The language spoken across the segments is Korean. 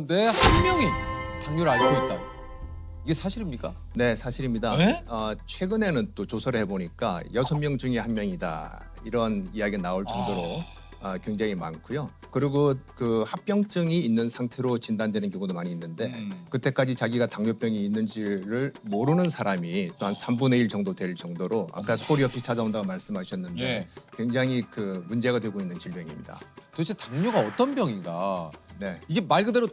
가운데 한 명이 당뇨를 앓고 있다. 이게 사실입니까? 네, 사실입니다. 네? 최근에는 또 조사를 해보니까 6명 중에 1명이다 이런 이야기가 나올 정도로 굉장히 많고요. 그리고 그 합병증이 있는 상태로 진단되는 경우도 많이 있는데 그때까지 자기가 당뇨병이 있는지를 모르는 사람이 또 한 3분의 1 정도 될 정도로 아까 소리 없이 찾아온다고 말씀하셨는데 예. 굉장히 그 문제가 되고 있는 질병입니다. 도대체 당뇨가 어떤 병인가? 네. 이게 말 그대로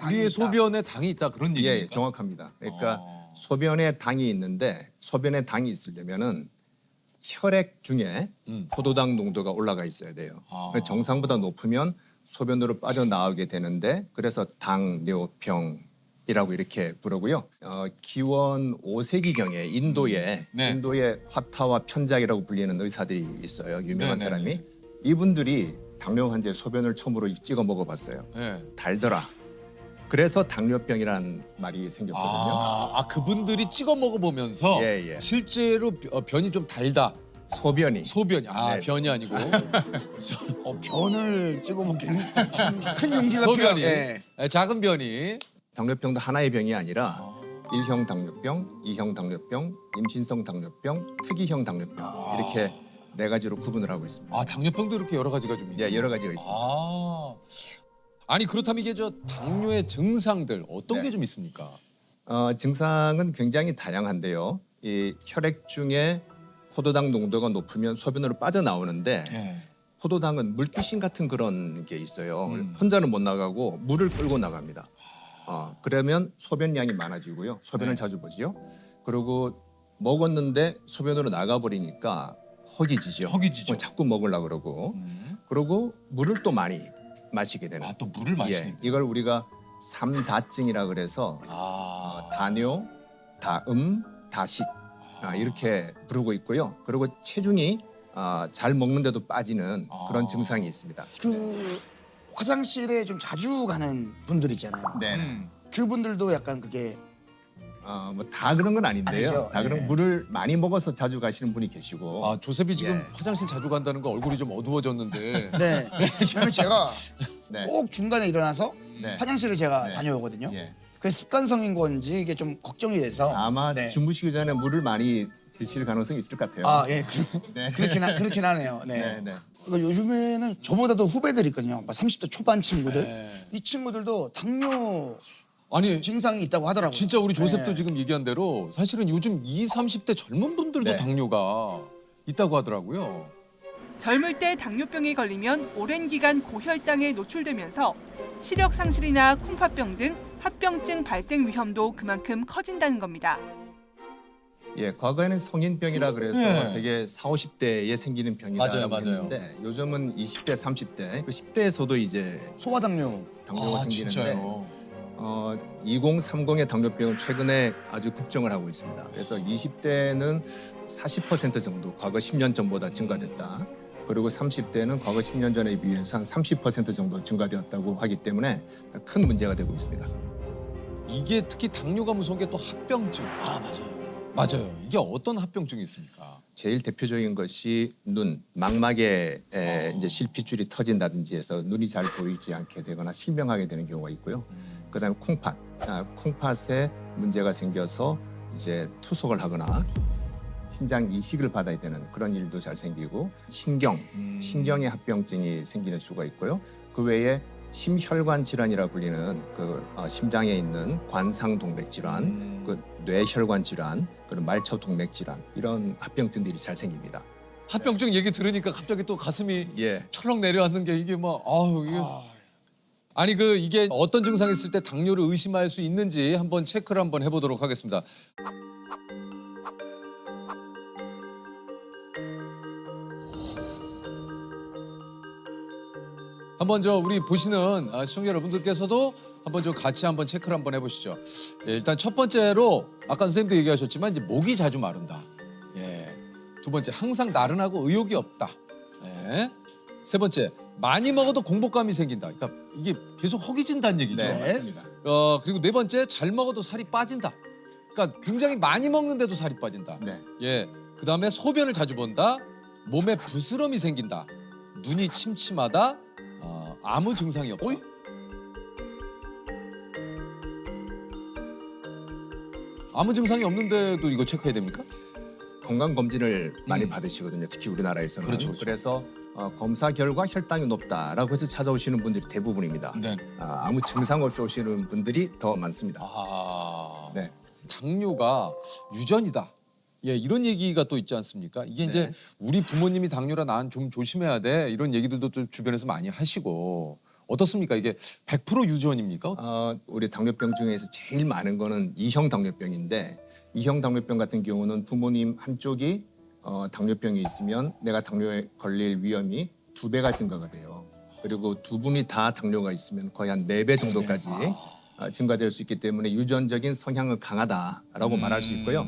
우리의 있다. 소변에 당이 있다 그런 예, 얘기입니까? 정확합니다. 그러니까 소변에 당이 있는데 소변에 당이 있으려면은 혈액 중에 포도당 농도가 올라가 있어야 돼요. 그래서 정상보다 높으면 소변으로 빠져나오게 되는데 그래서 당뇨병이라고 이렇게 부르고요. 기원 5세기경에 인도에 네. 인도의 화타와 편작이라고 불리는 의사들이 있어요. 유명한 네, 네, 사람이. 네. 이분들이 당뇨 환자의 소변을 처음으로 찍어 먹어봤어요. 네. 달더라. 그래서 당뇨병이라는 말이 생겼거든요. 그분들이 찍어 먹어보면서 예, 예. 실제로 변이 좀 달다. 소변이. 소변이 네. 변이 아니고 변을 찍어먹기는 좀 큰 용기가 소변이 필요해. 작은 변이. 당뇨병도 하나의 병이 아니라 1형 당뇨병, 2형 당뇨병, 임신성 당뇨병, 특이형 당뇨병 이렇게 네 가지로 구분을 하고 있습니다. 당뇨병도 이렇게 여러 가지가 좀 있네요. 예, 여러 가지가 있습니다. 아니 그렇다면 이게 저 당뇨의 증상들 어떤 네. 게 좀 있습니까? 증상은 굉장히 다양한데요. 이 혈액 중에 포도당 농도가 높으면 소변으로 빠져나오는데 예. 포도당은 물귀신 같은 그런 게 있어요. 혼자는 못 나가고 물을 끌고 나갑니다. 그러면 소변량이 많아지고요. 소변을 네. 자주 보지요. 그리고 먹었는데 소변으로 나가버리니까 허기지죠. 허기지죠. 자꾸 먹으려고 그러고. 그리고 물을 또 많이 마시게 되는. 또 물을 마시는. 이걸 우리가 삼다증이라 그래서 다뇨, 다음, 다식 이렇게 부르고 있고요. 그리고 체중이 잘 먹는데도 빠지는 그런 증상이 있습니다. 그 화장실에 좀 자주 가는 분들 있잖아요. 네. 그분들도 약간 그게 뭐 다 그런 건 아닌데요. 아니죠. 다 그런 네. 물을 많이 먹어서 자주 가시는 분이 계시고. 조셉이 지금 예. 화장실 자주 간다는 거 얼굴이 좀 어두워졌는데. 네. 왜냐면 제가 네. 꼭 중간에 일어나서 네. 화장실을 제가 네. 다녀오거든요. 예. 그 습관성인 건지 이게 좀 걱정이 돼서 아마 네. 주무시기 전에 물을 많이 드실 가능성이 있을 것 같아요. 예. 네. 그렇긴 하네요. 네. 네, 네. 그러니까 요즘에는 저보다도 후배들 있거든요. 막 30대 초반 친구들. 네. 이 친구들도 당뇨 아니 증상이 있다고 하더라고요. 진짜 우리 조셉도 네. 지금 얘기한 대로 사실은 요즘 20, 30대 젊은 분들도 네. 당뇨가 있다고 하더라고요. 젊을 때 당뇨병에 걸리면 오랜 기간 고혈당에 노출되면서 시력 상실이나 콩팥병 등 합병증 발생 위험도 그만큼 커진다는 겁니다. 예, 과거에는 성인병이라 그래서 네. 되게 40, 50대에 생기는 병이다 맞아요, 맞아요. 했는데 요즘은 20대, 30대, 그 10대에서도 이제 소아당뇨. 당뇨가 생기는데 진짜요. 2030의 당뇨병은 최근에 아주 급증을 하고 있습니다. 그래서 20대는 40% 정도 과거 10년 전보다 증가됐다. 그리고 30대는 과거 10년 전에 비해서 한 30% 정도 증가되었다고 하기 때문에 큰 문제가 되고 있습니다. 이게 특히 당뇨가 무서운 게 또 합병증. 맞아요. 맞아요. 이게 어떤 합병증이 있습니까? 제일 대표적인 것이 눈, 망막에 이제 실핏줄이 터진다든지 해서 눈이 잘 보이지 않게 되거나 실명하게 되는 경우가 있고요. 그다음에 콩팥, 콩팥에 문제가 생겨서 이제 투석을 하거나 신장 이식을 받아야 되는 그런 일도 잘 생기고 신경의 합병증이 생기는 수가 있고요. 그 외에 심혈관 질환이라 불리는 그 심장에 있는 관상동맥 질환, 그 뇌혈관 질환, 그리고 말초동맥 질환 이런 합병증들이 잘 생깁니다. 합병증 얘기 들으니까 갑자기 또 가슴이 예. 철렁 내려앉는 게 이게 막 이게 아니 이게 어떤 증상이 있을 때 당뇨를 의심할 수 있는지 한번 체크를 한번 해보도록 하겠습니다. 한번 우리 보시는 시청자 여러분들께서도 한번 같이 한번 체크를 한번 해보시죠. 예, 일단 첫 번째로 아까 선생님도 얘기하셨지만 이제 목이 자주 마른다. 예. 두 번째 항상 나른하고 의욕이 없다. 예. 세 번째 많이 먹어도 공복감이 생긴다. 그러니까 이게 계속 허기진다는 얘기죠. 네, 맞습니다. 그리고 네 번째 잘 먹어도 살이 빠진다. 그러니까 굉장히 많이 먹는데도 살이 빠진다. 네. 예. 그다음에 소변을 자주 본다. 몸에 부스럼이 생긴다. 눈이 침침하다. 아무 증상이 없다. 어이? 아무 증상이 없는데도 이거 체크해야 됩니까? 건강 검진을 많이 받으시거든요. 특히 우리나라에서는. 그렇죠, 그렇죠. 그래서 검사 결과 혈당이 높다라고 해서 찾아오시는 분들이 대부분입니다. 네. 아무 증상 없이 오시는 분들이 더 많습니다. 아, 네. 당뇨가 유전이다. 예, 이런 얘기가 또 있지 않습니까? 이게 이제 우리 부모님이 당뇨라 난 좀 조심해야 돼. 이런 얘기들도 좀 주변에서 많이 하시고 어떻습니까? 이게 100% 유전입니까? 우리 당뇨병 중에서 제일 많은 거는 2형 당뇨병인데 2형 당뇨병 같은 경우는 부모님 한쪽이 당뇨병이 있으면 내가 당뇨에 걸릴 위험이 2배가 증가가 돼요. 그리고 두 분이 다 당뇨가 있으면 거의 한 4배 정도까지 증가될 수 있기 때문에 유전적인 성향은 강하다라고 말할 수 있고요.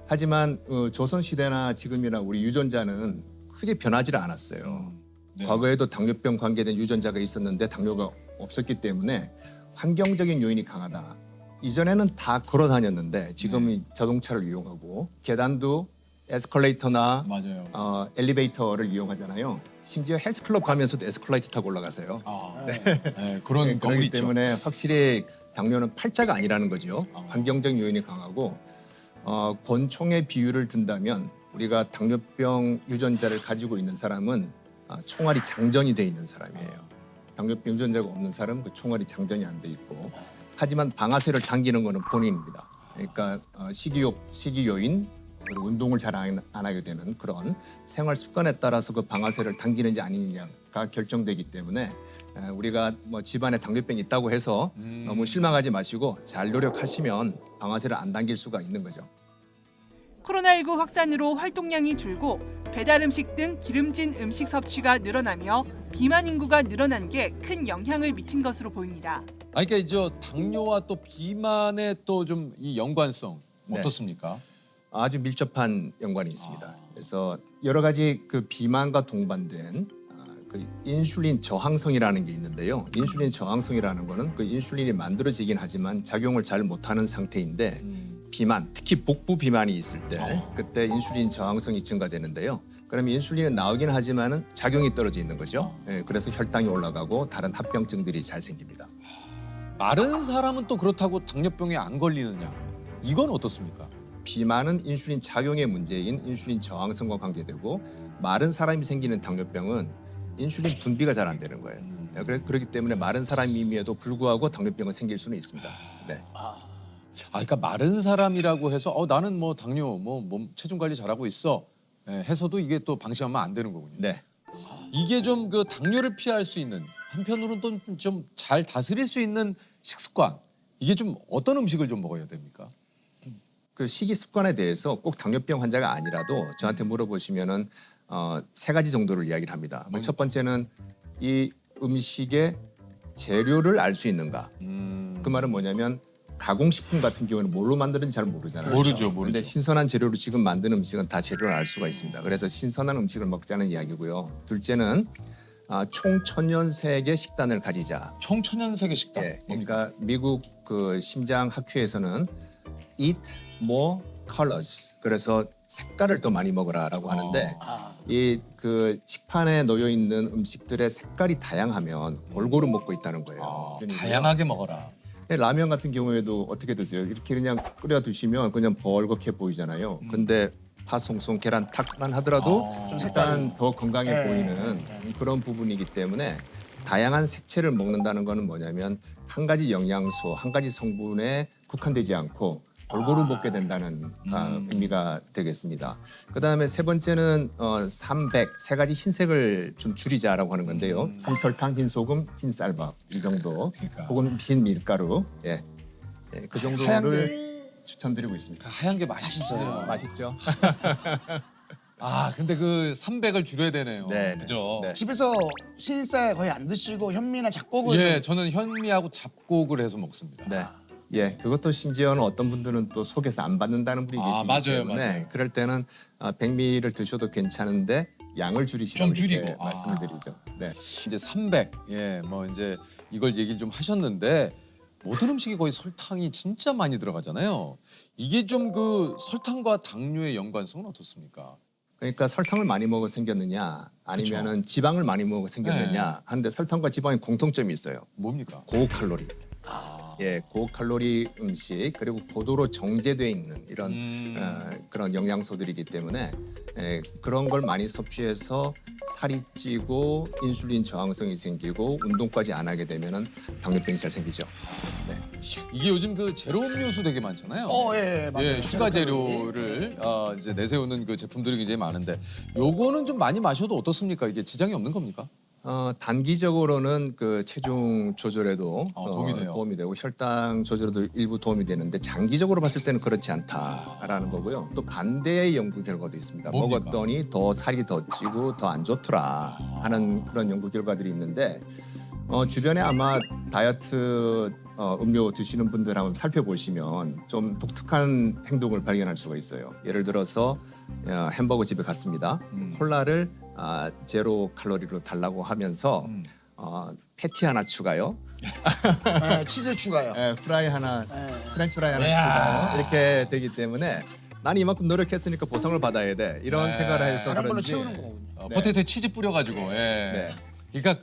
하지만 조선시대나 지금이나 우리 유전자는 크게 변하지 않았어요. 네. 과거에도 당뇨병 관계된 유전자가 있었는데 당뇨가 없었기 때문에 환경적인 요인이 강하다. 이전에는 다 걸어 다녔는데 지금은 자동차를 이용하고 계단도 에스컬레이터나 맞아요. 엘리베이터를 이용하잖아요. 심지어 헬스클럽 가면서도 에스컬레이터 타고 올라가세요. 네, 그런 건물 그렇기 있죠. 때문에 확실히 당뇨는 팔자가 아니라는 거죠. 환경적 요인이 강하고 권총의 비율을 든다면 우리가 당뇨병 유전자를 가지고 있는 사람은 총알이 장전이 돼 있는 사람이에요. 당뇨병 유전자가 없는 사람은 그 총알이 장전이 안 돼 있고 하지만 방아쇠를 당기는 거는 본인입니다. 그러니까 식이 요인 그리고 운동을 잘 안 하게 되는 그런 생활 습관에 따라서 그 방아쇠를 당기는지 아니느냐가 결정되기 때문에 우리가 뭐 집안에 당뇨병이 있다고 해서 너무 실망하지 마시고 잘 노력하시면 방아쇠를 안 당길 수가 있는 거죠. 코로나19 확산으로 활동량이 줄고 배달 음식 등 기름진 음식 섭취가 늘어나며 비만 인구가 늘어난 게 큰 영향을 미친 것으로 보입니다. 아니 그러니까 저 당뇨와 또 비만의 또 좀 이 연관성 네. 어떻습니까? 아주 밀접한 연관이 있습니다. 그래서 여러 가지 그 비만과 동반된 그 인슐린 저항성이라는 게 있는데요. 인슐린 저항성이라는 거는 그 인슐린이 만들어지긴 하지만 작용을 잘 못하는 상태인데 비만, 특히 복부 비만이 있을 때 그때 인슐린 저항성이 증가되는데요. 그러면 인슐린은 나오긴 하지만은 작용이 떨어져 있는 거죠. 예, 그래서 혈당이 올라가고 다른 합병증들이 잘 생깁니다. 마른 사람은 또 그렇다고 당뇨병에 안 걸리느냐? 이건 어떻습니까? 비만은 인슐린 작용의 문제인 인슐린 저항성과 관계되고 마른 사람이 생기는 당뇨병은 인슐린 분비가 잘 안 되는 거예요. 그렇기 때문에 마른 사람임에도 불구하고 당뇨병은 생길 수는 있습니다. 네. 그러니까 마른 사람이라고 해서 나는 뭐 당뇨, 뭐 몸 체중 관리 잘하고 있어 해서도 이게 또 방심하면 안 되는 거군요. 네. 이게 좀 그 당뇨를 피할 수 있는 한편으로는 또 좀 잘 다스릴 수 있는 식습관 이게 좀 어떤 음식을 좀 먹어야 됩니까? 그 식이 습관에 대해서 꼭 당뇨병 환자가 아니라도 저한테 물어보시면은 3가지 정도를 이야기를 합니다. 첫 번째는 이 음식의 재료를 알 수 있는가. 그 말은 뭐냐면 가공식품 같은 경우는 뭘로 만드는지 잘 모르잖아요. 모르죠. 그런데 신선한 재료로 지금 만드는 음식은 다 재료를 알 수가 있습니다. 그래서 신선한 음식을 먹자는 이야기고요. 둘째는 총천연색의 식단을 가지자. 청천연세계 식단. 예, 그러니까 미국 그 심장 학회에서는 eat more colors. 그래서 색깔을 더 많이 먹으라라고 하는데 이 그 식판에 놓여 있는 음식들의 색깔이 다양하면 골고루 먹고 있다는 거예요. 다양하게 먹어라. 라면 같은 경우에도 어떻게 드세요? 이렇게 그냥 끓여 드시면 그냥 벌겋게 보이잖아요. 근데 파송송 계란 탁만 하더라도 좀 색깔은 더 건강해 보이는 그런 부분이기 때문에 다양한 색채를 먹는다는 거는 뭐냐면 한 가지 영양소, 한 가지 성분에 국한되지 않고 골고루 먹게 된다는 의미가 되겠습니다. 그다음에 세 번째는 삼백, 3가지 흰색을 좀 줄이자라고 하는 건데요. 흰설탕, 흰소금, 흰쌀밥 이 정도, 그러니까. 혹은 흰 밀가루, 그 정도를 추천드리고 있습니다. 하얀 게 맛있어요. 맛있죠? 근데 그 300을 줄여야 되네요. 네, 그죠? 네. 집에서 흰쌀 거의 안 드시고 현미나 잡곡을 예, 저는 현미하고 잡곡을 해서 먹습니다. 네. 예, 그것도 심지어는 어떤 분들은 또 속에서 안 받는다는 분이 계시기 맞아요, 때문에 맞아요. 그럴 때는 백미를 드셔도 괜찮은데 양을 줄이시라고 좀 줄이고. 이렇게 말씀을 드리죠. 네. 이제 300, 뭐 이제 이걸 얘기를 좀 하셨는데 모든 음식에 거의 설탕이 진짜 많이 들어가잖아요. 이게 좀 그 설탕과 당뇨의 연관성은 어떻습니까? 그러니까 설탕을 많이 먹어 생겼느냐 아니면은 지방을 많이 먹어 생겼느냐 하는데 설탕과 지방의 공통점이 있어요. 뭡니까? 고칼로리. 예, 고칼로리 음식 그리고 고도로 정제돼 있는 이런 그런 영양소들이기 때문에 그런 걸 많이 섭취해서 살이 찌고 인슐린 저항성이 생기고 운동까지 안 하게 되면은 당뇨병이 잘 생기죠. 네. 이게 요즘 그 제로 음료수 되게 많잖아요. 예, 맞아요. 예, 슈가 제로 재료를 이제 내세우는 그 제품들이 굉장히 많은데 요거는 좀 많이 마셔도 어떻습니까? 이게 지장이 없는 겁니까? 단기적으로는 그 체중 조절에도 도움이 돼요. 도움이 되고 혈당 조절에도 일부 도움이 되는데 장기적으로 봤을 때는 그렇지 않다라는 거고요. 또 반대의 연구 결과도 있습니다. 뭡니까? 먹었더니 더 살이 더 찌고 더 안 좋더라 하는 그런 연구 결과들이 있는데 주변에 아마 다이어트 음료 드시는 분들 한번 살펴보시면 좀 독특한 행동을 발견할 수가 있어요. 예를 들어서 햄버거 집에 갔습니다. 콜라를 제로 칼로리로 달라고 하면서 패티 하나 추가요. 예, 치즈 추가요. 프라이 하나, 프렌치 프라이 하나 이야. 추가요. 이렇게 되기 때문에 나는 이만큼 노력했으니까 보상을 받아야 돼. 이런 생각을 해서 다른 걸로 그런지 채우는 거군요. 네. 포테이토에 치즈 뿌려가지고. 예. 네. 그러니까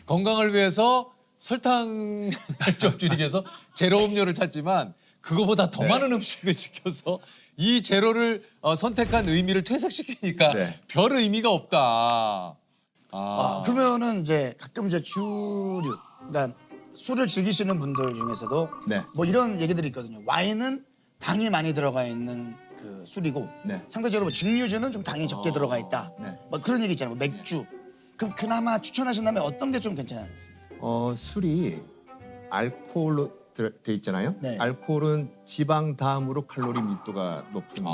건강을 위해서 설탕을 좀 줄이기 위해서 제로 음료를 찾지만 그거보다 더 네. 많은 음식을 시켜서 이 제로를 선택한 의미를 퇴색시키니까 네. 별 의미가 없다. 그러면은 이제 가끔 이제 주류, 그러니까 술을 즐기시는 분들 중에서도 네. 뭐 이런 얘기들이 있거든요. 와인은 당이 많이 들어가 있는 그 술이고 네. 상대적으로 뭐 증류주는 좀 당이 적게 들어가 있다. 네. 뭐 그런 얘기 있잖아요. 뭐 맥주. 그럼 그나마 추천하신다면 어떤 게 좀 괜찮습니까? 술이 알코올로 돼 있잖아요. 네. 알코올은 지방 다음으로 칼로리 밀도가 높은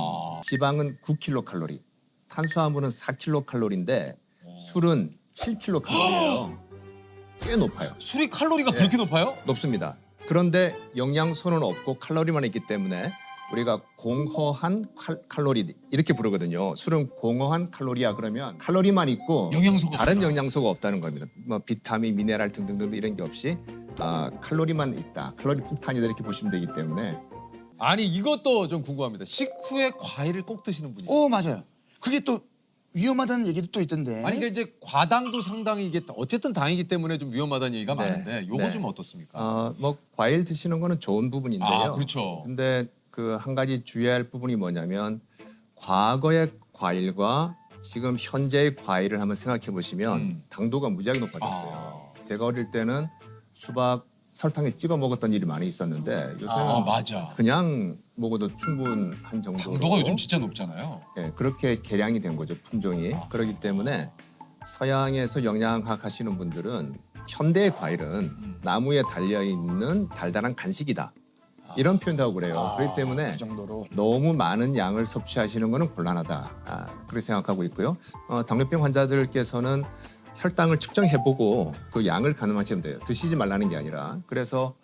지방은 9kcal, 탄수화물은 4kcal인데 술은 7kcal예요. 꽤 높아요. 술이 칼로리가 그렇게 높아요? 높습니다. 그런데 영양소는 없고 칼로리만 있기 때문에 우리가 공허한 칼로리 이렇게 부르거든요. 술은 공허한 칼로리야 그러면 칼로리만 있고 영양소가 다른 영양소가 없다는 겁니다. 뭐 비타민, 미네랄 등등등 이런 게 없이 칼로리만 있다. 칼로리 폭탄이다 이렇게 보시면 되기 때문에 아니 이것도 좀 궁금합니다. 식후에 과일을 꼭 드시는 분이. 맞아요. 그게 또 위험하다는 얘기도 또 있던데. 아니 그러니까 이제 과당도 상당히 이게 어쨌든 당이기 때문에 좀 위험하다는 얘기가 많은데 요거 네. 좀 어떻습니까? 뭐 과일 드시는 거는 좋은 부분인데요. 그렇죠. 근데 그 한 가지 주의할 부분이 뭐냐면 과거의 과일과 지금 현재의 과일을 한번 생각해 보시면 당도가 무지하게 높아졌어요. 제가 어릴 때는 수박 설탕에 찍어 먹었던 일이 많이 있었는데 요새는 맞아. 그냥 먹어도 충분한 정도로 당도가 요즘 진짜 높잖아요. 예, 그렇게 개량이 된 거죠 품종이. 그렇기 때문에 서양에서 영양학 하시는 분들은 현대의 과일은 나무에 달려 있는 달달한 간식이다. 이런 표현도 하고 그래요. 그렇기 때문에 그 정도로. 너무 많은 양을 섭취하시는 것은 곤란하다. 그렇게 생각하고 있고요. 당뇨병 환자들께서는 혈당을 측정해보고 그 양을 가늠하시면 돼요. 드시지 말라는 게 아니라. 그래서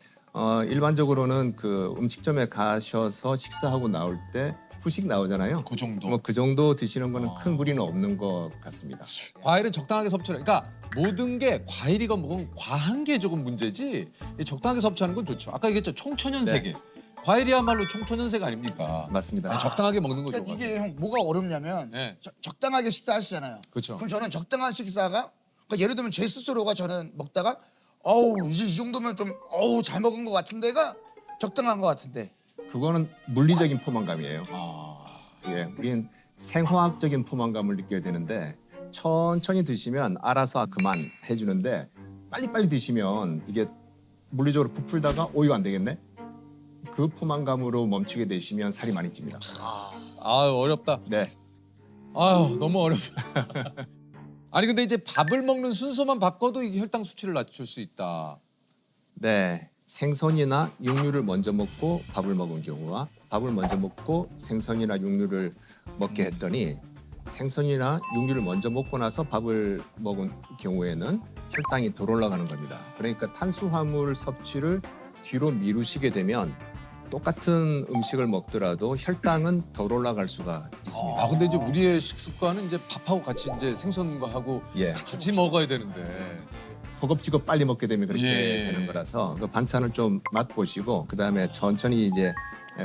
일반적으로는 그 음식점에 가셔서 식사하고 나올 때 후식 나오잖아요. 그 정도. 뭐 그 정도 드시는 거는 큰 무리는 없는 것 같습니다. 과일은 적당하게 섭취를. 그러니까 모든 게 과일이건 뭐건 과한 게 조금 문제지. 이 적당하게 섭취하는 건 좋죠. 아까 얘기했죠. 총천연세계. 과일이야말로 총천연세가 아닙니까? 맞습니다. 적당하게 먹는 거죠. 그러니까 이게 형 뭐가 어렵냐면 네. 적당하게 식사하시잖아요. 그렇죠. 그럼 저는 적당한 식사가 그러니까 예를 들면 제 스스로가 저는 먹다가 이제 이 정도면 좀 잘 먹은 것 같은데가 적당한 것 같은데. 그거는 물리적인 포만감이에요. 아, 예, 우리는 생화학적인 포만감을 느껴야 되는데 천천히 드시면 알아서 그만 해주는데 빨리빨리 드시면 이게 물리적으로 부풀다가 이거 안 되겠네? 그 포만감으로 멈추게 되시면 살이 많이 찝니다. 어렵다. 네. 아유, 너무 어렵다. 아니 근데 이제 밥을 먹는 순서만 바꿔도 이게 혈당 수치를 낮출 수 있다. 네. 생선이나 육류를 먼저 먹고 밥을 먹은 경우와 밥을 먼저 먹고 생선이나 육류를 먹게 했더니 생선이나 육류를 먼저 먹고 나서 밥을 먹은 경우에는 혈당이 덜 올라가는 겁니다. 그러니까 탄수화물 섭취를 뒤로 미루시게 되면 똑같은 음식을 먹더라도 혈당은 덜 올라갈 수가 있습니다. 근데 이제 우리의 식습관은 이제 밥하고 같이 이제 생선과 하고 예. 같이 먹어야 되는데. 허겁지겁 빨리 먹게 되면 그렇게 예. 되는 거라서 그 반찬을 좀 맛보시고 그다음에 천천히 이제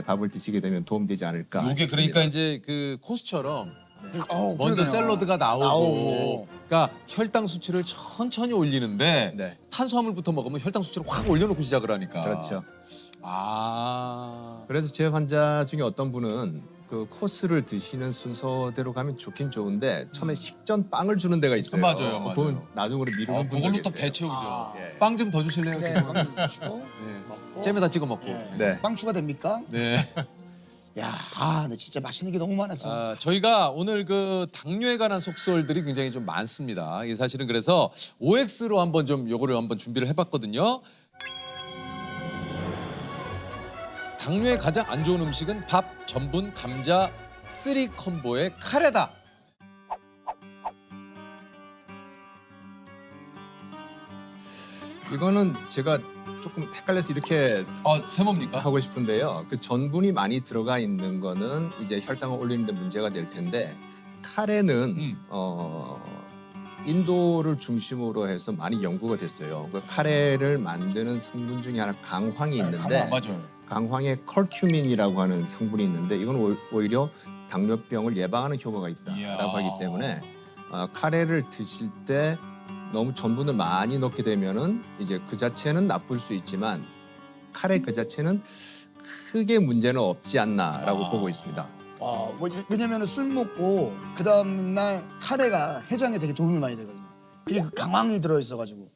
밥을 드시게 되면 도움되지 않을까 이게 싶습니다. 그러니까 이제 그 코스처럼 먼저 그러네요. 샐러드가 나오고. 나오고. 그러니까 혈당 수치를 천천히 올리는데 네. 탄수화물부터 먹으면 혈당 수치를 확 올려놓고 시작을 하니까. 그렇죠. 아. 그래서 제 환자 중에 어떤 분은 그 코스를 드시는 순서대로 가면 좋긴 좋은데 처음에 식전 빵을 주는 데가 있어요. 맞아요, 맞아요. 그건 나중으로 미루는 분들 그걸로 또 계세요. 배 채우죠. 아. 예. 빵 좀 더 주실래요? 네, 죄송합니다. 빵좀 주시고 네. 먹고. 잼에다 찍어 먹고. 예. 네. 빵 추가됩니까? 네. 야, 근데 진짜 맛있는 게 너무 많아서. 아, 저희가 오늘 그 당뇨에 관한 속설들이 굉장히 좀 많습니다. 이게 사실은 그래서 OX로 한번 좀 요거를 한번 준비를 해봤거든요. 당뇨에 가장 안 좋은 음식은 밥, 전분, 감자, 쓰리 콤보의 카레다. 이거는 제가 조금 헷갈려서 이렇게 세모입니까? 하고 싶은데요. 그 전분이 많이 들어가 있는 거는 이제 혈당을 올리는 데 문제가 될 텐데 카레는 인도를 중심으로 해서 많이 연구가 됐어요. 그 카레를 만드는 성분 중에 하나 강황이 있는데 맞아요. 강황에 컬큐민이라고 하는 성분이 있는데 이건 오히려 당뇨병을 예방하는 효과가 있다라고 이야. 하기 때문에 카레를 드실 때 너무 전분을 많이 넣게 되면은 이제 그 자체는 나쁠 수 있지만 카레 그 자체는 크게 문제는 없지 않나라고 보고 있습니다. 왜냐면은 술 먹고 그 다음 날 카레가 해장에 되게 도움이 많이 되거든요. 이게 그 강황이 들어 있어가지고.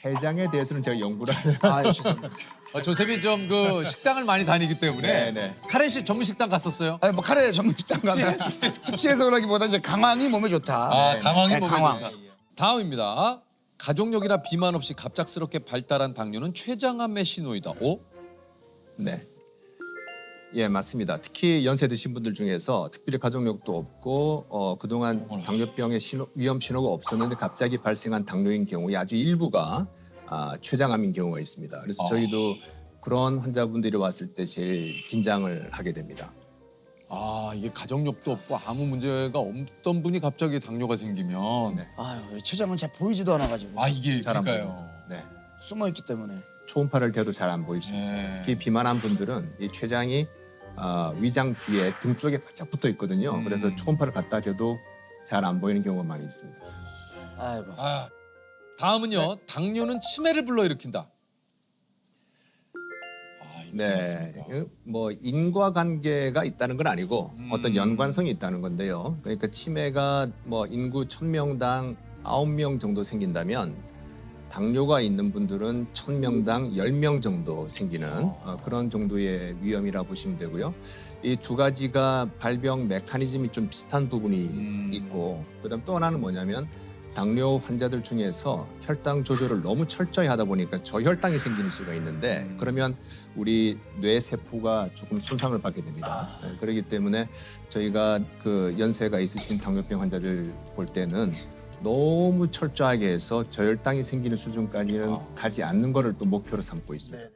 해장에 대해서는 제가 연구를 죄송합니다. 조셉이 좀 그 식당을 많이 다니기 때문에 네. 카레 씨 전문 식당 갔었어요? 아니 뭐 카레 전문 식당 가면 숙취해서 그러기보다 이제 강황이 몸에 좋다. 당황이 네, 몸에 강황. 좋다. 다음입니다. 가족력이나 비만 없이 갑작스럽게 발달한 당뇨는 췌장암의 신호이다. 오? 네. 예, 맞습니다. 특히 연세 드신 분들 중에서 특별히 가족력도 없고 그동안 당뇨병의 위험 신호가 없었는데 갑자기 발생한 당뇨인 경우에 아주 일부가 췌장암인 경우가 있습니다. 그래서 저희도 그런 환자분들이 왔을 때 제일 긴장을 하게 됩니다. 이게 가족력도 없고 아무 문제가 없던 분이 갑자기 당뇨가 생기면 네. 췌장은 잘 보이지도 않아가지고 이게 잘 안 그러니까요. 보여요. 네. 숨어 있기 때문에. 초음파를 대도 잘 안 보일 수 있어요. 네. 특히 비만한 분들은 이 췌장이 위장 뒤에 등 쪽에 바짝 붙어 있거든요. 그래서 초음파를 갖다 대도 잘 안 보이는 경우가 많이 있습니다. 아이고. 다음은요. 당뇨는 치매를 불러일으킨다. 네, 뭐 인과관계가 있다는 건 아니고 어떤 연관성이 있다는 건데요. 그러니까 치매가 뭐 인구 1000명당 9명 정도 생긴다면 당뇨가 있는 분들은 1000명당 10명 정도 생기는 그런 정도의 위험이라 보시면 되고요. 이 두 가지가 발병 메커니즘이 좀 비슷한 부분이 있고 그다음 또 하나는 뭐냐면 당뇨 환자들 중에서 혈당 조절을 너무 철저히 하다 보니까 저혈당이 생기는 수가 있는데 그러면 우리 뇌 세포가 조금 손상을 받게 됩니다. 그렇기 때문에 저희가 그 연세가 있으신 당뇨병 환자들 볼 때는 너무 철저하게 해서 저혈당이 생기는 수준까지는 가지 않는 거를 또 목표로 삼고 있습니다.